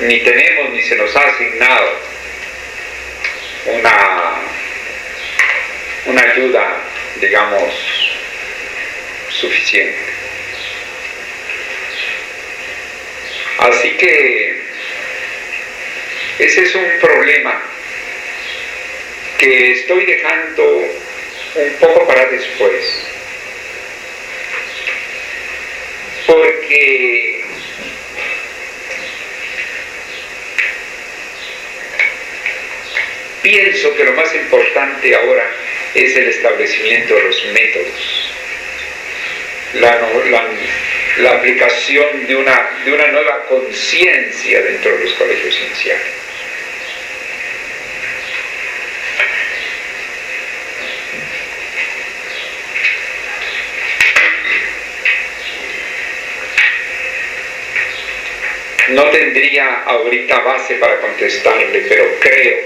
ni tenemos ni se nos ha asignado una ayuda, digamos, suficiente. Así que ese es un problema que estoy dejando un poco para después, porque pienso que lo más importante ahora es el establecimiento de los métodos, la aplicación de una nueva conciencia dentro de los colegios iniciales. No tendría ahorita base para contestarle, pero creo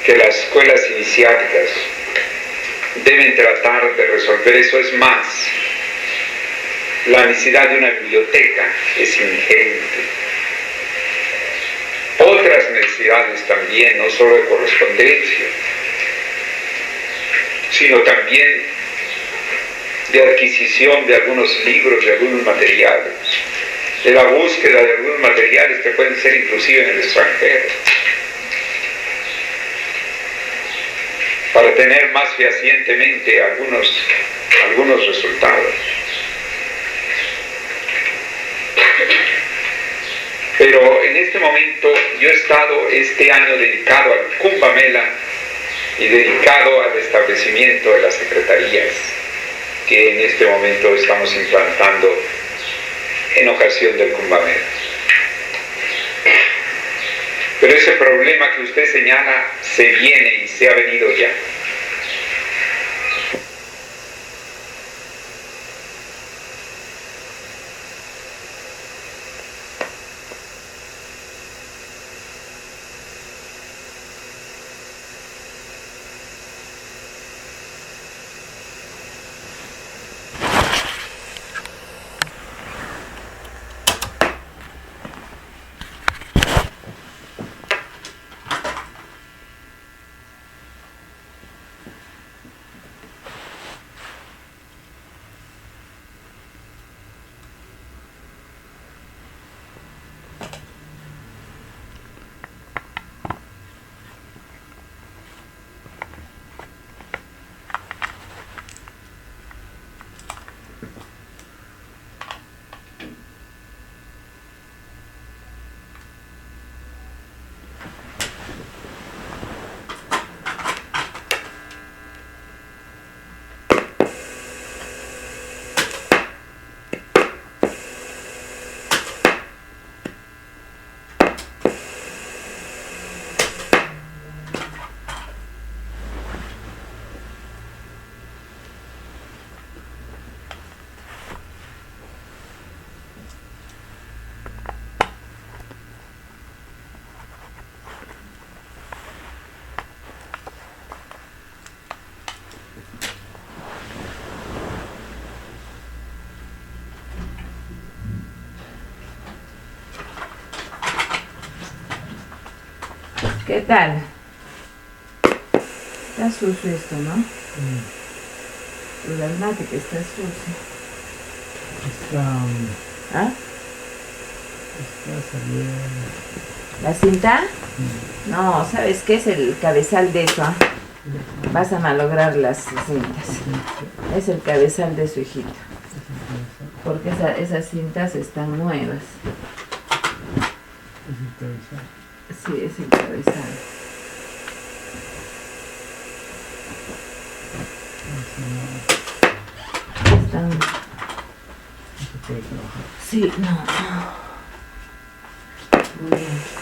que las escuelas iniciáticas deben tratar de resolver eso. Es más, la necesidad de una biblioteca es ingente. Otras necesidades también, no solo de correspondencia, sino también de adquisición de algunos libros, de algunos materiales, de la búsqueda de algunos materiales que pueden ser inclusive en el extranjero, para tener más fehacientemente algunos resultados. Pero en este momento yo he estado este año dedicado al Kumbh Mela y dedicado al establecimiento de las secretarías que en este momento estamos implantando en ocasión del Kumbh Mela. Pero ese problema que usted señala se viene y se ha venido ya. ¿Qué tal? Está sucio esto, ¿no? Tu dalmática está sucio. ¿Ah? Está saliendo. ¿La cinta? No, ¿sabes qué es el cabezal de eso? Vas a malograr las cintas. Es el cabezal de su hijito. Porque esas cintas están nuevas. Sí, es el cabezal. Están... Sí, no. Muy bien.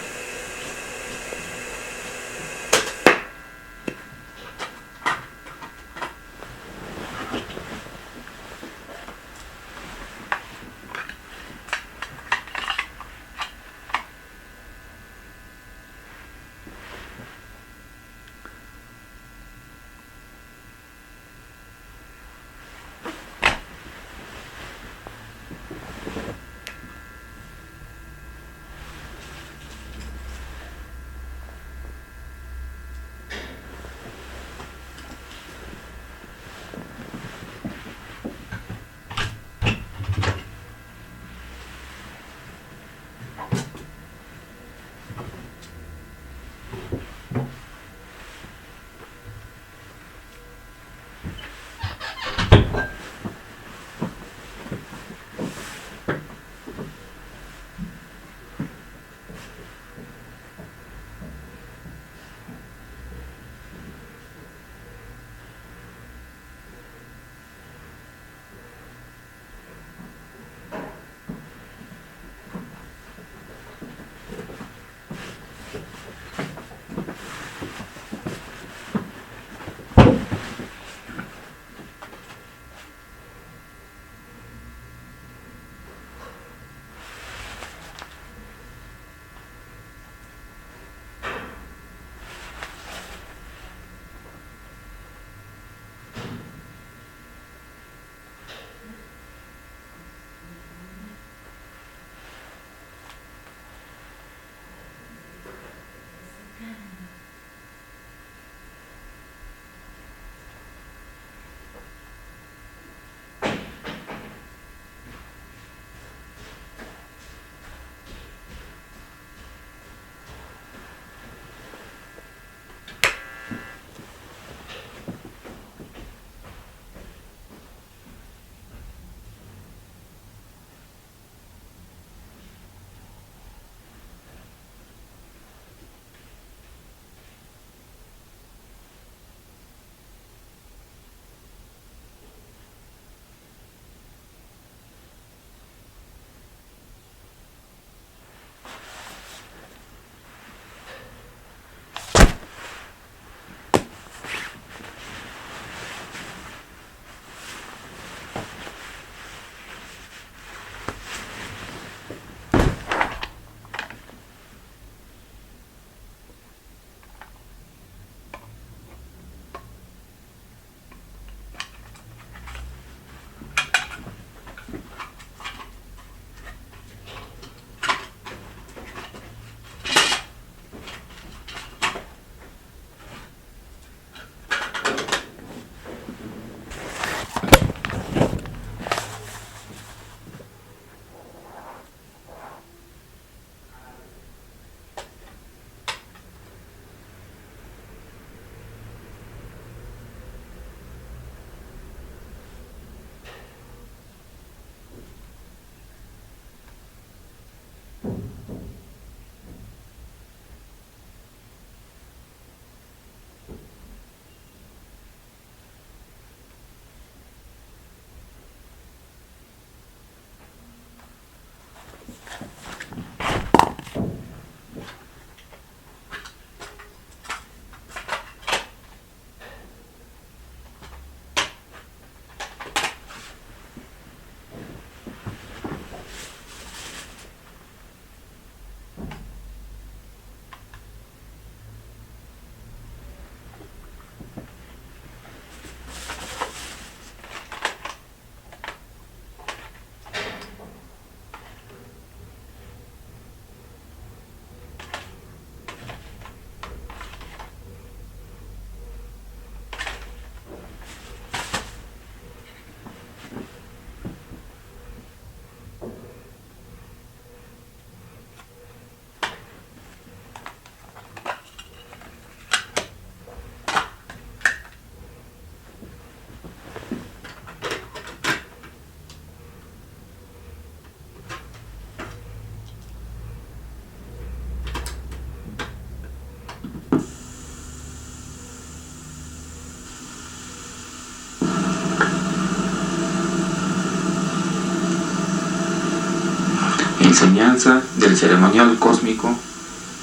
Enseñanza del ceremonial cósmico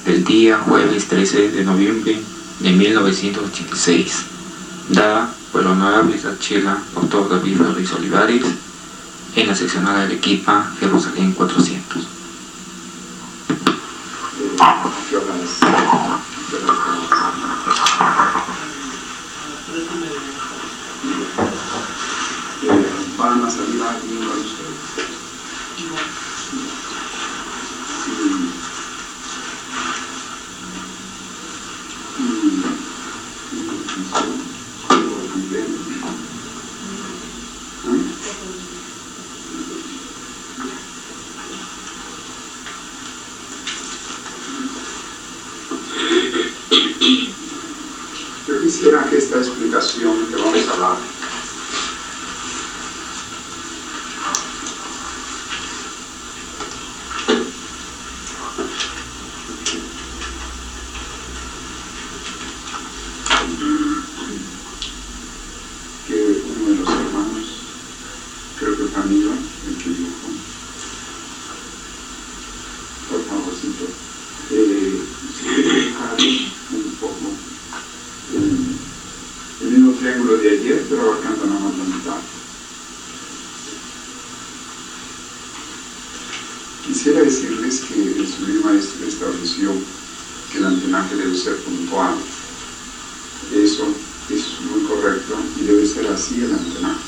del día jueves 13 de noviembre de 1986, dada por el honorable Sachela Dr. David Ruiz Olivares en la seccional de Arequipa, Jerusalén 400. Van a salir alguien para ustedes. Yo quisiera que esta explicación que vamos a dar Quisiera decirles que el sublime maestro estableció que el antenaje debe ser puntual. Eso es muy correcto y debe ser así el antenaje.